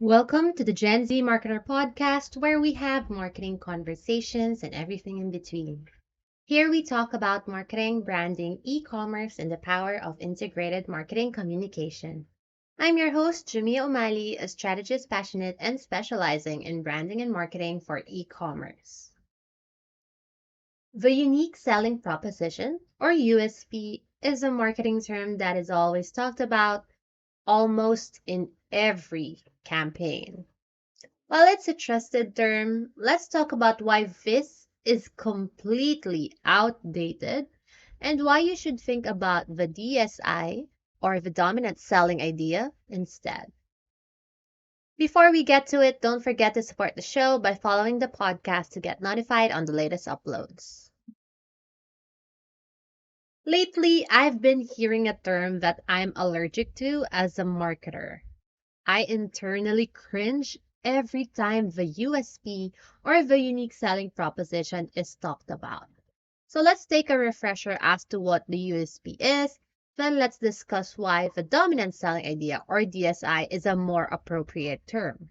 Welcome to the Gen Z Marketer Podcast, where we have marketing conversations and everything in between. Here we talk about marketing, branding, e commerce, and the power of integrated marketing communication. I'm your host, Jamia O'Malley, a strategist passionate and specializing in branding and marketing for e commerce. The unique selling proposition, or USP, is a marketing term that is always talked about almost in every campaign. While it's a trusted term, let's talk about why this is completely outdated and why you should think about the DSI or the dominant selling idea instead. Before we get to it, don't forget to support the show by following the podcast to get notified on the latest uploads. Lately, I've been hearing a term that I'm allergic to as a marketer. I internally cringe every time the USP or the unique selling proposition is talked about. So let's take a refresher as to what the USP is, then let's discuss why the dominant selling idea or DSI is a more appropriate term.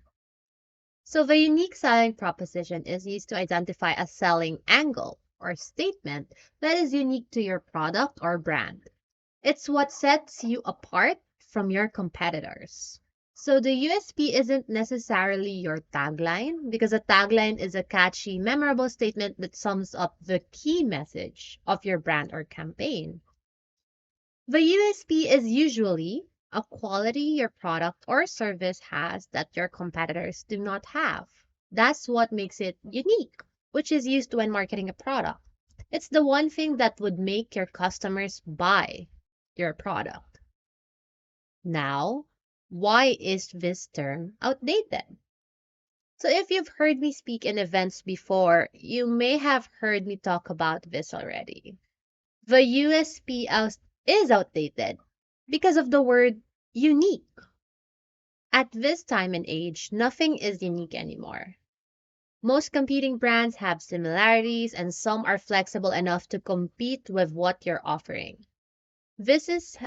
So the unique selling proposition is used to identify a selling angle or statement that is unique to your product or brand. It's what sets you apart from your competitors. So the USP isn't necessarily your tagline because a tagline is a catchy, memorable statement that sums up the key message of your brand or campaign. The USP is usually a quality your product or service has that your competitors do not have. That's what makes it unique, which is used when marketing a product. It's the one thing that would make your customers buy your product. Now, why is this term outdated? So, if you've heard me speak in events before, you may have heard me talk about this already. The USP is outdated because of the word unique. At this time and age, nothing is unique anymore. Most competing brands have similarities, and some are flexible enough to compete with what you're offering. This is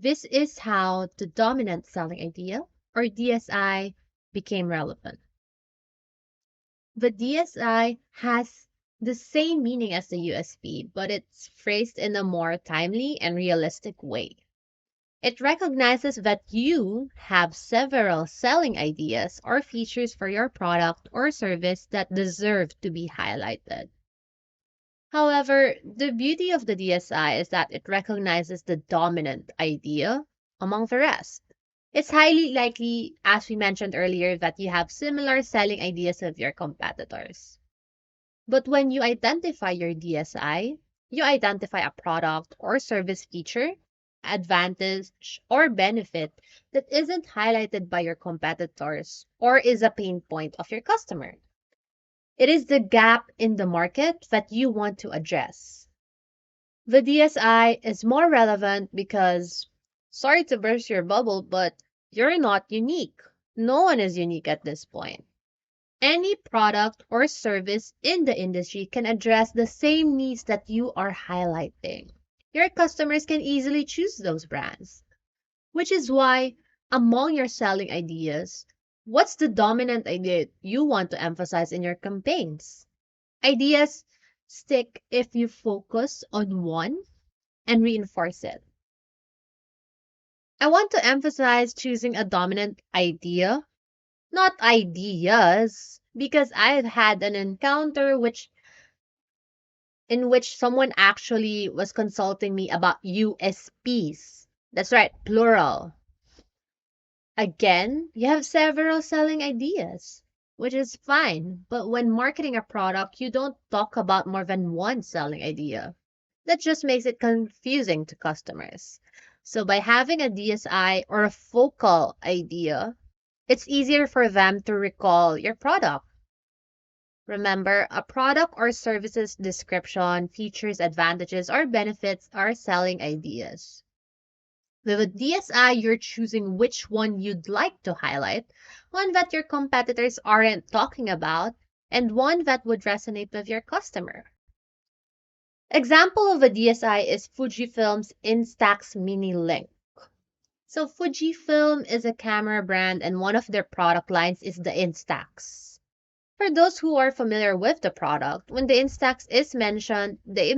This is how the dominant selling idea, or DSI, became relevant. The DSI has the same meaning as the USP, but it's phrased in a more timely and realistic way. It recognizes that you have several selling ideas or features for your product or service that deserve to be highlighted. However, the beauty of the DSI is that it recognizes the dominant idea among the rest. It's highly likely, as we mentioned earlier, that you have similar selling ideas of your competitors. But when you identify your DSI, you identify a product or service feature, advantage, or benefit that isn't highlighted by your competitors or is a pain point of your customer. It is the gap in the market that you want to address. The DSI is more relevant because, sorry to burst your bubble, but you're not unique. No one is unique at this point. Any product or service in the industry can address the same needs that you are highlighting. Your customers can easily choose those brands, which is why, among your selling ideas, what's the dominant idea you want to emphasize in your campaigns? Ideas stick if you focus on one and reinforce it. I want to emphasize choosing a dominant idea, not ideas, because I've had an encounter in which someone actually was consulting me about USPs. That's right, plural. Again, you have several selling ideas, which is fine, but when marketing a product, you don't talk about more than one selling idea. That just makes it confusing to customers. So by having a DSI or a focal idea, it's easier for them to recall your product. Remember, a product or services description, features, advantages, or benefits are selling ideas. With a DSI, you're choosing which one you'd like to highlight, one that your competitors aren't talking about, and one that would resonate with your customer. Example of a DSI is Fujifilm's Instax Mini Link. So Fujifilm is a camera brand and one of their product lines is the Instax. For those who are familiar with the product, when the Instax is mentioned, they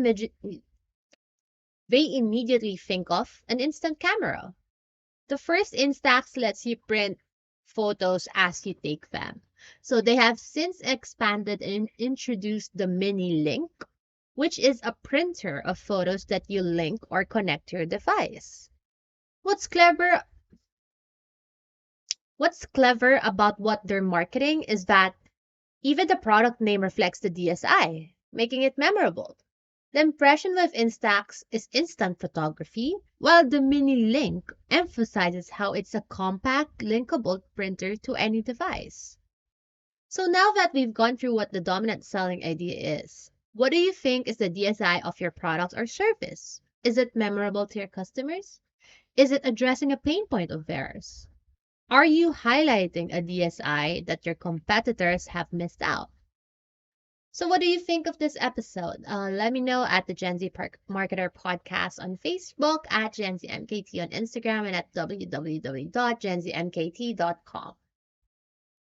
immediately think of an instant camera. The first Instax lets you print photos as you take them. So they have since expanded and introduced the Mini Link, which is a printer of photos that you link or connect to your device. What's clever what's clever about what they're marketing is that even the product name reflects the DSI, making it memorable. The impression with Instax is instant photography, while the Mini Link emphasizes how it's a compact, linkable printer to any device. So now that we've gone through what the dominant selling idea is, what do you think is the DSI of your product or service? Is it memorable to your customers? Is it addressing a pain point of theirs? Are you highlighting a DSI that your competitors have missed out? So, what do you think of this episode? Let me know at the Gen Z Marketer Podcast on Facebook, at Gen Z MKT on Instagram, and at www.genzmkt.com.